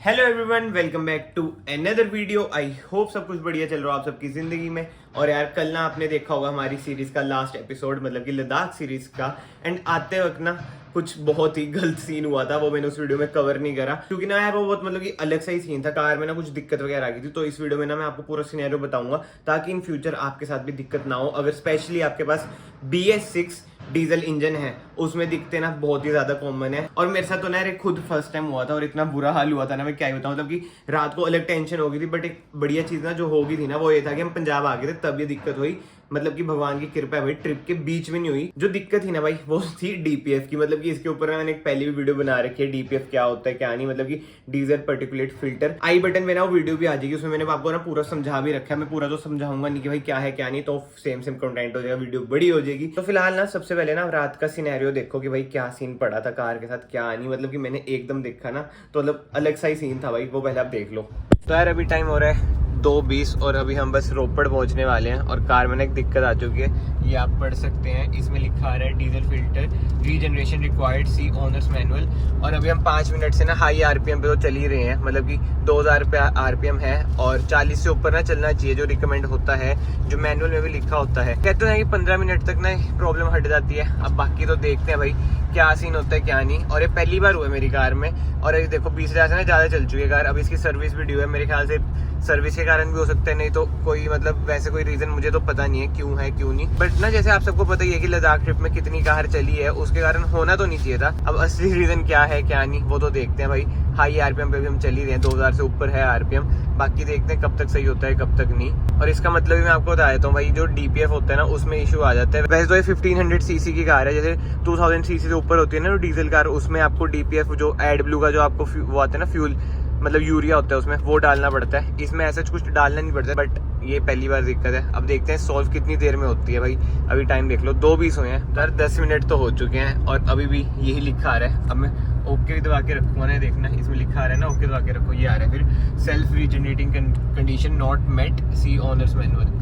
Hello everyone, welcome back to another video. I hope सब कुछ बढ़िया चल रहा हो आप सबकी जिंदगी में। और यार कल ना आपने देखा होगा हमारी सीरीज का लास्ट एपिसोड, मतलब कि लद्दाख सीरीज का। एंड आते वक्त ना कुछ बहुत ही गलत सीन हुआ था, वो मैंने उस वीडियो में कवर नहीं करा क्योंकि ना यार वो बहुत मतलब कि अलग सा ही सीन था। कार में ना कुछ दिक्कत वगैरह आ गई थी, तो इस वीडियो में ना मैं आपको पूरा सिनेरियो बताऊंगा ताकि इन फ्यूचर आपके साथ भी दिक्कत ना हो। अगर स्पेशली आपके पास BS6 डीजल इंजन है, उसमें दिखते ना बहुत ही ज्यादा कॉमन है। और मेरे साथ तो ना यार खुद फर्स्ट टाइम हुआ था और इतना बुरा हाल हुआ था ना, मैं क्या ही बताऊं। मतलब कि रात को अलग टेंशन हो गई थी, बट एक बढ़िया चीज ना जो हो गई थी ना वो ये था कि हम पंजाब आ गए थे, तब ये दिक्कत हुई। मतलब कि भगवान की कृपा है भाई, ट्रिप के बीच में नहीं हुई। जो दिक्कत थी ना भाई वो थी DPF की। मतलब कि इसके ऊपर मैंने एक पहले भी वीडियो बना रखी है, DPF क्या होता है क्या नहीं, मतलब कि डीजल पर्टिकुलेट फिल्टर। आई बटन में ना वो वीडियो भी आ जाएगी, उसमें मैंने आपको ना पूरा समझा भी रखा है। मैं पूरा तो समझाऊंगा नहीं कि भाई क्या है क्या नहीं, तो सेम सेम कंटेंट हो जाएगा, वीडियो बड़ी हो जाएगी। तो फिलहाल ना सबसे पहले ना रात का सिनेरियो देखो कि भाई क्या सीन पड़ा था कार के साथ क्या नहीं। मतलब कि मैंने एकदम देखा ना तो मतलब अलग सा ही सीन था भाई, वो पहले आप देख लो। तो यार अभी टाइम हो रहा है 2:20 और अभी हम बस रोपड़ पहुंचने वाले हैं। और कार में ना एक दिक्कत आ चुकी है, ये आप पढ़ सकते हैं, इसमें लिखा आ रहा है डीजल फिल्टर रीजनरेशन रिक्वायर्ड, सी ओनर्स मैनुअल। और अभी हम 5 मिनट से ना हाई RPM पे तो चल ही रहे हैं, मतलब कि 2000 पे RPM है और 40 से ऊपर ना चलना चाहिए, जो रिकमेंड होता है, जो मैनुअल में भी लिखा होता है। कहते हैं कि 15 मिनट तक ना प्रॉब्लम हट जाती है। अब बाकी तो देखते हैं भाई क्या सीन होता है क्या नहीं। और ये पहली बार हुआ है मेरी कार में, और अभी देखो 20,000 से ना ज्यादा चल चुकी है कार। अब इसकी सर्विस भी ड्यू है, मेरे ख्याल से सर्विस के कारण भी हो सकता है, नहीं तो कोई मतलब वैसे कोई रीजन मुझे तो पता नहीं है क्यों है क्यों नहीं। बट ना जैसे आप सबको पता ही है कि लद्दाख ट्रिप में कितनी कार चली है, उसके कारण होना तो नहीं चाहिए था। अब असली रीजन क्या है क्या नहीं वो तो देखते हैं भाई। हाई RPM पे भी हम चल ही रहे हैं, 2000 से ऊपर है RPM। बाकी देखते हैं कब तक सही होता है कब तक नहीं। और इसका मतलब भी मैं आपको बता देता हूँ भाई, जो DPF होता है ना उसमें इशू आ जाता है। वैसे तो ये 1500 सीसी की कार है, जैसे 2000 सीसी से ऊपर होती है ना जो डीजल कार, उसमें आपको DPF जो AdBlue का जो आपको वो आता है ना फ्यूल, मतलब यूरिया होता है उसमें, वो डालना पड़ता है। इसमें ऐसा कुछ डालना नहीं पड़ता, बट ये पहली बार दिक्कत है। अब देखते हैं सॉल्व कितनी देर में होती है भाई। अभी टाइम देख लो 2:20 हुए हैं, तो 10 मिनट तो हो चुके हैं और अभी भी यही लिखा आ रहा है। अब मैं ओके भी दबा के रखूंगा ना, देखना इसमें लिखा आ रहा है ना, ओके दबा के रखो, ये आ रहा है फिर self regenerating condition not met, see owner's manual.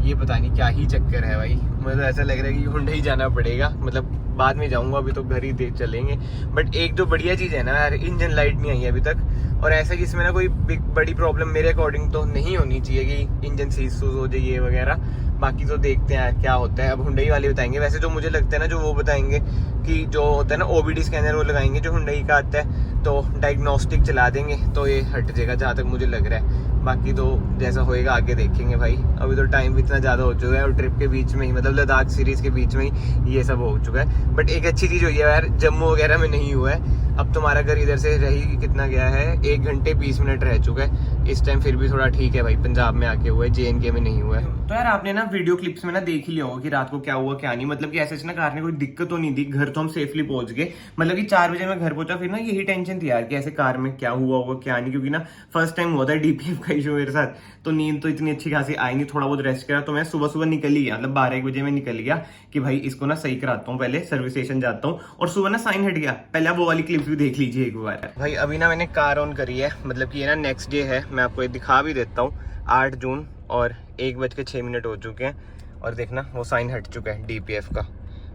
ये पता नहीं क्या ही चक्कर है भाई, मुझे तो ऐसा लग रहा है कि हुंडई जाना पड़ेगा। मतलब बाद में जाऊंगा, अभी तो घर ही देख चलेंगे। बट एक जो बढ़िया चीज है ना यार, इंजन लाइट नहीं आई है अभी तक। और ऐसा कि इसमें ना कोई बड़ी प्रॉब्लम मेरे अकॉर्डिंग तो नहीं होनी चाहिए कि इंजन सीज सूज हो जाए ये वगैरह। बाकी तो देखते हैं क्या होता है, अब हुंडई वाले बताएंगे। वैसे जो मुझे लगता है ना, जो वो बताएंगे कि जो होता है ना OBD स्कैनर वो लगाएंगे जो हुंडई का आता है, तो डायग्नोस्टिक चला देंगे तो ये हट जाएगा, जहाँ तक मुझे लग रहा है। बाकी तो जैसा होएगा आगे देखेंगे भाई। अभी तो टाइम भी इतना ज़्यादा हो चुका है और ट्रिप के बीच में ही, मतलब लद्दाख सीरीज के बीच में ही ये सब हो चुका है। बट एक अच्छी चीज़ हुई है यार, जम्मू वगैरह में नहीं हुआ है। अब तुम्हारा घर इधर से रही कितना गया है, 1 घंटे 20 मिनट रह चुका है इस टाइम, फिर भी थोड़ा ठीक है भाई। पंजाब में आके हुआ है, JNK में नहीं हुआ है। तो यार आपने ना वीडियो क्लिप्स में ना देख ही लिया होगा कि रात को क्या हुआ क्या नहीं। मतलब कि ऐसे ना कार ने कोई दिक्कत तो नहीं थी, घर तो हम सेफली पहुंच गए। मतलब कि 4 बजे मैं घर पहुंचा, फिर ना यही टेंशन थी यार कि ऐसे कार में क्या हुआ होगा क्या नहीं, क्योंकि ना फर्स्ट टाइम हुआ था DPF का इशू मेरे साथ। तो नींद तो इतनी अच्छी खासी आई नहीं, थोड़ा बहुत रेस्ट करा, तो मैं सुबह सुबह निकल ही गया, मतलब 12-1 बजे में निकल गया कि भाई इसको ना सही कराता हूँ, पहले सर्विस स्टेशन जाता हूँ। और सुबह ना साइन हट गया, पहले आप वो वाली क्लिप्स भी देख लीजिए एक बार भाई। अभी ना मैंने कार ऑन करी है, मतलब कि ये ना नेक्स्ट डे है, मैं आपको ये दिखा भी देता हूँ। 8 जून और 1:06 हो चुके हैं और देखना वो साइन हट चुका है DPF का।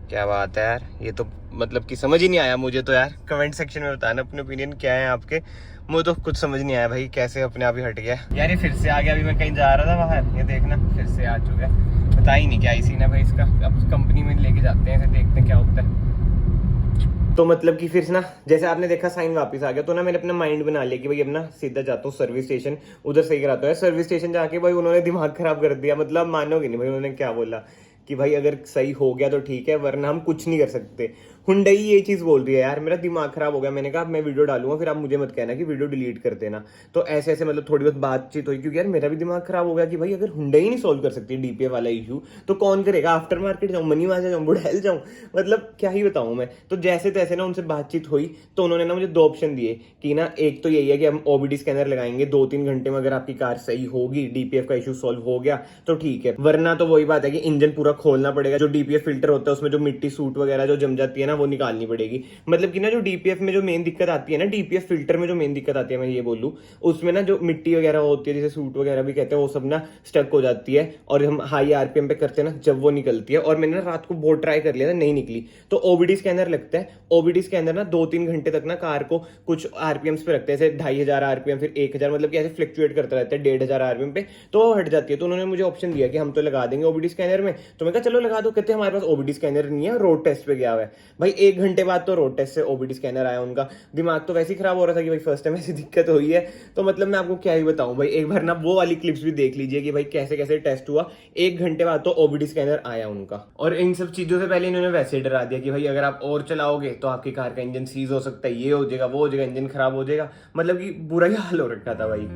क्या बात है यार, ये तो मतलब कि समझ ही नहीं आया मुझे तो यार। कमेंट सेक्शन में बताना अपने ओपिनियन क्या है आपके। मुझे तो कुछ समझ नहीं आया भाई कैसे अपने आप ही हट गया यार। ये फिर से आ गया, अभी मैं कहीं जा रहा था बाहर, ये देखना फिर से आ चुका है। पता ही नहीं क्या ही सीन है भाई इसका। अब कंपनी में लेके जाते हैं, फिर देखते हैं क्या होता है। तो मतलब कि फिर से ना जैसे आपने देखा साइन वापस आ गया, तो ना मैंने अपना माइंड बना लिया कि भाई अब ना सीधा जाता हूँ सर्विस स्टेशन, उधर सही कराता है। सर्विस स्टेशन जाके भाई उन्होंने दिमाग खराब कर दिया, मतलब मानोगे नहीं भाई। उन्होंने क्या बोला कि भाई अगर सही हो गया तो ठीक है, वरना हम कुछ नहीं कर सकते। हुंडई ये चीज बोल रही है यार, मेरा दिमाग खराब हो गया। मैंने कहा मैं वीडियो डालूंगा, फिर आप मुझे मत कहना कि वीडियो डिलीट कर देना। तो ऐसे ऐसे मतलब थोड़ी बहुत बातचीत हुई, क्योंकि यार मेरा भी दिमाग खराब हो गया कि भाई अगर हुंडई नहीं सॉल्व कर सकती DPF वाला इशू, तो कौन करेगा। आफ्टर मार्केट जाऊँ, मनी माजा जाऊँ, बुढ़ैल जाऊँ, मतलब क्या ही बताऊँ मैं। तो जैसे तैसे ना उनसे बातचीत हुई, तो उन्होंने ना मुझे 2 ऑप्शन दिए कि ना एक तो यही है कि हम OBD स्कैनर लगाएंगे 2-3 घंटे में, अगर आपकी कार सही होगी, DPF का इशू सॉल्व हो गया तो ठीक है, वरना तो वही बात है कि इंजन पूरा खोलना पड़ेगा। जो DPF फिल्टर होता है उसमें जो मिट्टी सूट वगैरह जो जम जाती है ना, वो निकालनी पड़ेगी। मतलब कि ना जो डीपीएफ में जो मेन दिक्कत आती है ना, डीपीएफ फिल्टर में जो मेन दिक्कत आती है, मैं ये बोलूँ, उसमें ना जो मिट्टी वगैरह होती है, जैसे सूट वगैरह भी कहते हैं, वो सब ना स्टक हो जाती है और हम हाई आरपीएम पे करते हैं ना, जब वो निकलती है। और मैंने ना रात को बहुत ट्राई कर लिया था, नहीं निकली। तो ओबीडी स्कैनर लगता है, ओबीडी स्कैनर ना 2-3 घंटे तक ना कार को कुछ आरपीएम्स पे रखते हैं, जैसे 2500 आरपीएम, फिर 1000, मतलब कि ऐसे फ्लक्चुएट करता रहता है 1500 आरपीएम पे, तो वो हट जाती है। तो उन्होंने मुझे ऑप्शन दिया कि हम तो लगा देंगे ओबीडी स्कैनर में। तो मैं कहा चलो लगा दो। कहते हमारे पास ओबीडी स्कैनर नहीं है, रोड टेस्ट पे गया हुआ है। भाई 1 घंटे बाद तो रोड टेस्ट से ओबीडी स्कैनर आया उनका। दिमाग तो वैसे ही खराब हो रहा था कि भाई फर्स्ट टाइम ऐसी दिक्कत हुई है। तो मतलब मैं आपको क्या ही बताऊं भाई, एक बार ना वो वाली क्लिप्स भी देख लीजिए कि भाई कैसे कैसे टेस्ट हुआ। 1 घंटे बाद तो ओबीडी स्कैनर आया उनका। और इन सब चीजों से पहले इन्होंने वैसे डरा दिया कि भाई अगर आप और चलाओगे तो आपकी कार का इंजन सीज हो सकता है, ये हो जाएगा, वो हो जाएगा, इंजन खराब हो जाएगा। मतलब कि बुरा ही हाल हो रखा था भाई।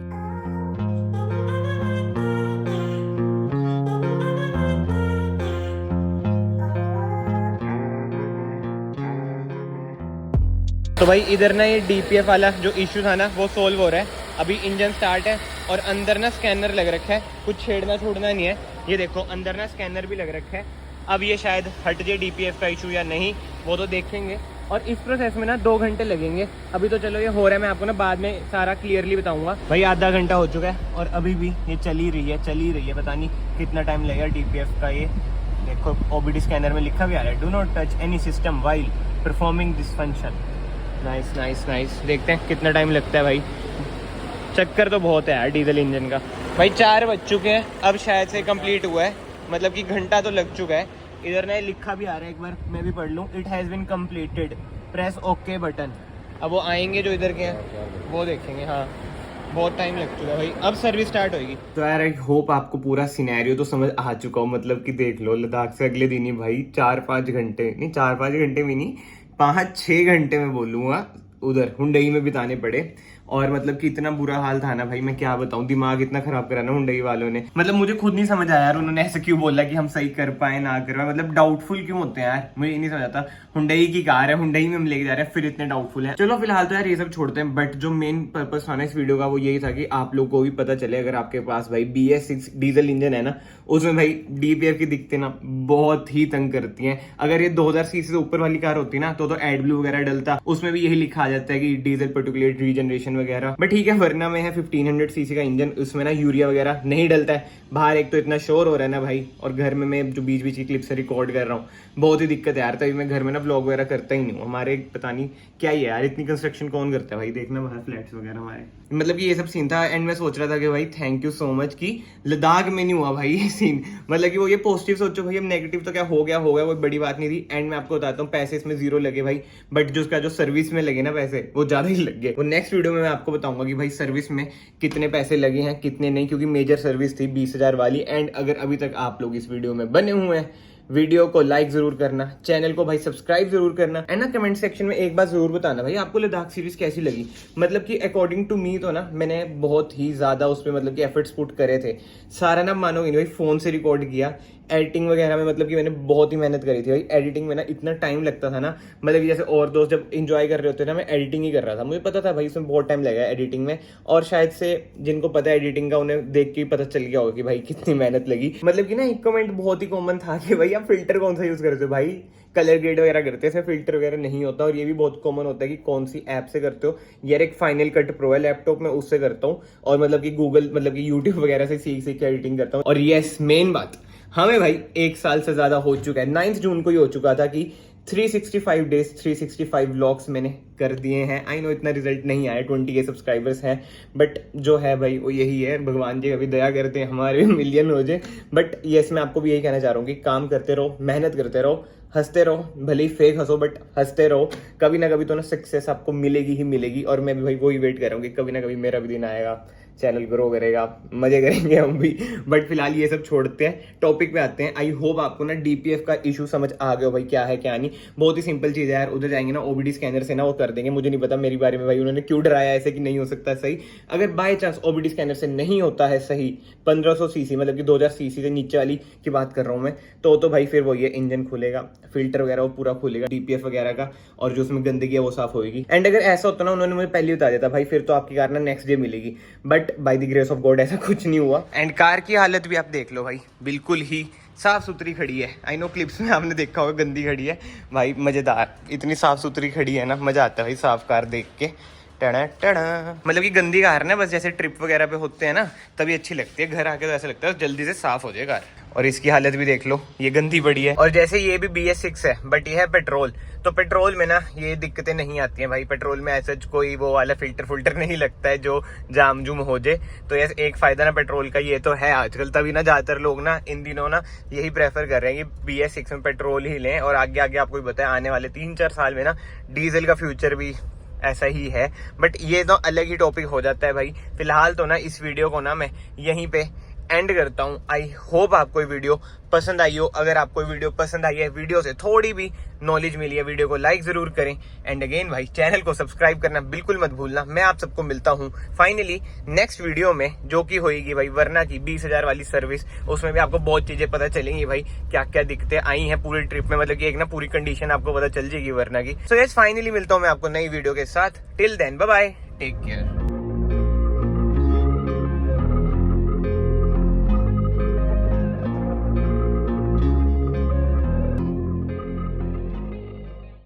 तो भाई इधर ना ये डीपीएफ वाला जो इश्यू था ना, वो सोल्व हो रहा है। अभी इंजन स्टार्ट है और अंदर ना स्कैनर लग रखा है, कुछ छेड़ना छोड़ना नहीं है। ये देखो अंदर ना स्कैनर भी लग रखा है। अब ये शायद हट जाए डीपीएफ का इशू या नहीं, वो तो देखेंगे। और इस प्रोसेस में ना 2 घंटे लगेंगे। अभी तो चलो ये हो रहा है, मैं आपको ना बाद में सारा क्लियरली बताऊंगा। भाई आधा घंटा हो चुका है और अभी भी ये चल ही रही है। पता नहीं कितना टाइम लगेगा डीपीएफ का। ये देखो ओबीडी स्कैनर में लिखा भी आ रहा है, do not touch any system while performing this function. Nice. देखते हैं कितना टाइम लगता है भाई। चक्कर तो बहुत है यार डीजल इंजन का। भाई 4 बज चुके हैं, अब शायद से कंप्लीट हुआ है, मतलब कि घंटा तो लग चुका है। इधर ना लिखा भी आ रहा है, एक बार मैं भी पढ़ लूँ, it has been completed, press okay button. अब वो आएंगे जो इधर के हैं वो देखेंगे। हाँ बहुत टाइम लग चुका है भाई, अब सर्विस स्टार्ट होगी। तो यार आई होप आपको पूरा सिनेरियो तो समझ आ चुका हो। मतलब कि देख लो, लद्दाख से अगले दिन ही भाई 4-5 घंटे नहीं, 4-5 घंटे भी नहीं, 5-6 घंटे में बोलूँगा उधर हुंडई में बिताने पड़े। और मतलब कि इतना बुरा हाल था ना भाई, मैं क्या बताऊं, दिमाग इतना खराब करा ना हुंडई वालों ने। मतलब मुझे खुद नहीं समझ आया यार, उन्होंने ऐसे क्यों बोला कि हम सही कर पाए ना कर पाए। मतलब डाउटफुल क्यों होते हैं यार, मुझे ये नहीं समझ आता। हुंडई की कार है, हुंडई में हम लेके जा रहे हैं, फिर इतने डाउटफुल है। चलो फिलहाल तो यार ये सब छोड़ते हैं। बट जो मेन पर्पस था ना इस वीडियो का, वो यही था कि आप लोग को भी पता चले, अगर आपके पास भाई BS6 डीजल इंजन है ना, उसमें भाई डीपीएफ की दिक्कतें ना बहुत ही तंग करती हैं। अगर ये 2000 सीसी से ऊपर वाली कार होती ना तो एडब्ल्यू वगैरह डलता, उसमें भी यही लिखा आ जाता है कि डीजल पर्टिकुलेट रीजनरेशन वगैरह। बट ठीक है, वरना में है 1500 सीसी का इंजन, उसमें ना यूरिया वगैरह नहीं डलता है। बाहर एक तो इतना शोर हो रहा है ना भाई, और घर में मैं जो बीच बीच की क्लिप से रिकॉर्ड कर रहा हूँ, बहुत ही दिक्कत है यार। तभी मैं घर में ना व्लॉग वगैरह करता ही नहीं हूँ। हमारे पता नहीं क्या ही है यार, इतनी कंस्ट्रक्शन कौन करता है भाई, देखना बाहर फ्लैट्स वगैरह हमारे। मतलब कि ये सब सीन था। एंड मैं सोच रहा था कि भाई थैंक यू सो मच कि लद्दाख में नहीं हुआ भाई ये सीन। मतलब कि वो ये पॉजिटिव सोचो भाई, अब नेगेटिव तो क्या हो गया, कोई बड़ी बात नहीं थी। एंड मैं आपको बताता हूँ, पैसे इसमें 0 लगे भाई, बट जो उसका जो सर्विस में लगे ना पैसे, वो ज्यादा ही लग गए। वो नेक्स्ट वीडियो में मैं आपको बताऊंगा कि भाई सर्विस में कितने पैसे लगे हैं कितने नहीं, क्योंकि मेजर सर्विस थी 20,000 वाली। एंड अगर अभी तक आप लोग इस वीडियो में बने हुए हैं, वीडियो को लाइक जरूर करना, चैनल को भाई सब्सक्राइब जरूर करना, एंड ना कमेंट सेक्शन में एक बात जरूर बताना भाई आपको लद्दाख सीरीज कैसी लगी। मतलब कि अकॉर्डिंग टू मी तो ना मैंने बहुत ही ज्यादा उसमें मतलब कि एफर्ट्स पुट करे थे। सारा ना मानोगे नहीं भाई, फोन से रिकॉर्ड किया, एडिटिंग वगैरह में मतलब कि मैंने बहुत ही मेहनत करी थी भाई। एडिटिंग में ना इतना टाइम लगता था ना, मतलब कि जैसे और दोस्त जब इंजॉय कर रहे होते ना, मैं एडिटिंग ही कर रहा था। मुझे पता था भाई इसमें बहुत टाइम लगेगा एडिटिंग में, और शायद से जिनको पता है एडिटिंग का, उन्हें देख के पता चल गया होगा कि भाई कितनी मेहनत लगी। मतलब कि ना एक कमेंट बहुत ही कॉमन था कि भाई आप फिल्टर कौन सा यूज करते हो। भाई कलर ग्रेड वगैरह करते हैं, फिल्टर वगैरह नहीं होता। और ये भी बहुत कॉमन होता है कि कौन सी ऐप से करते हो। यार एक फाइनल कट प्रो है लैपटॉप में, उससे करता हूँ। और मतलब कि गूगल मतलब कि यूट्यूब वगैरह से सीख के एडिटिंग करता हूँ। और यस मेन बात, हमें भाई 1 साल से ज्यादा हो चुका है, 9 जून को ही हो चुका था कि 365 डेज 365 व्लॉग्स मैंने कर दिए हैं। आई नो इतना रिजल्ट नहीं आया, 20K सब्सक्राइबर्स हैं, बट जो है भाई वो यही है। भगवान जी कभी दया करते हैं हमारे मिलियन हो जाए। बट यस मैं आपको भी यही कहना चाह रहा हूँ कि काम करते रहो, मेहनत करते रहो, हंसते रहो, भले ही फेक हंसो बट हंसते रहो। कभी ना कभी तो ना सक्सेस आपको मिलेगी ही मिलेगी। और मैं भी भाई वही वेट कर रहा हूँ कि कभी ना कभी मेरा भी दिन आएगा, चैनल ग्रो करेगा, मजे करेंगे हम भी। बट फिलहाल ये सब छोड़ते हैं, टॉपिक पे आते हैं। आई होप आपको ना डीपीएफ का इशू समझ आ गया भाई, क्या है क्या नहीं। बहुत ही सिंपल चीज है यार, उधर जाएंगे ना ओबीडी स्कैनर से ना वो कर देंगे। मुझे नहीं पता मेरी बारे में भाई उन्होंने क्यों डराया ऐसे कि नहीं हो सकता सही। अगर बाय चांस ओबीडी स्कैनर से नहीं होता है सही 1500 सीसी मतलब कि 2000 सीसी से नीचे वाली की बात कर रहा हूँ मैं, तो भाई फिर वो ये इंजन खुलेगा, फिल्टर वगैरह वो पूरा खुलेगा डीपीएफ वगैरह का, और जो उसमें गंदगी है वो साफ होगी। एंड अगर ऐसा होता ना, उन्होंने मुझे पहले बता देता भाई, फिर तो आपकी कार ना नेक्स्ट डे मिलेगी। But by the grace of God ऐसा कुछ नहीं हुआ। एंड कार की हालत भी आप देख लो भाई, बिल्कुल ही साफ सुथरी खड़ी है। आई नो क्लिप्स में आपने देखा होगा गंदी खड़ी है भाई, मज़ेदार। इतनी साफ सुथरी खड़ी है ना, मज़ा आता है भाई साफ कार देख के। टड़ा टड़ा, मतलब कि गंदी कार ना बस जैसे ट्रिप वगैरह पे होते हैं ना तभी अच्छी लगती है, घर आके तो ऐसा लगता है जल्दी से साफ हो जाए कार। और इसकी हालत भी देख लो, ये गंदी पड़ी है। और जैसे ये भी BS6 है बट ये है पेट्रोल, तो पेट्रोल में ना ये दिक्कतें नहीं आती हैं भाई। पेट्रोल में ऐसा कोई वो वाला फिल्टर नहीं लगता है जो जाम जुम हो जाए। तो ये एक फायदा ना पेट्रोल का ये तो है आजकल, तभी ना ज्यादातर लोग ना इन दिनों ना यही प्रेफर कर रहे हैं कि BS6 में पेट्रोल ही लें। और आगे आगे आपको भी बताया आने वाले 3-4 साल में ना डीजल का फ्यूचर भी ऐसा ही है, बट ये तो अलग ही टॉपिक हो जाता है भाई। फिलहाल तो ना इस वीडियो को ना मैं यहीं पे एंड करता हूँ। आई होप आपको ये वीडियो पसंद आई हो। अगर आपको ये वीडियो पसंद आई है, वीडियो से थोड़ी भी नॉलेज मिली है, वीडियो को लाइक जरूर करें। एंड अगेन भाई चैनल को सब्सक्राइब करना बिल्कुल मत भूलना। मैं आप सबको मिलता हूँ फाइनली नेक्स्ट वीडियो में, जो कि होगी भाई वरना की 20,000 वाली सर्विस। उसमें भी आपको बहुत चीजें पता चलेंगी भाई, क्या क्या दिक्कतें आई हैं पूरी ट्रिप में, मतलब कि एक ना पूरी कंडीशन आपको पता चल जाएगी वरना की। सो यस फाइनली मिलता हूँ मैं आपको नई वीडियो के साथ। Till then bye bye, take care.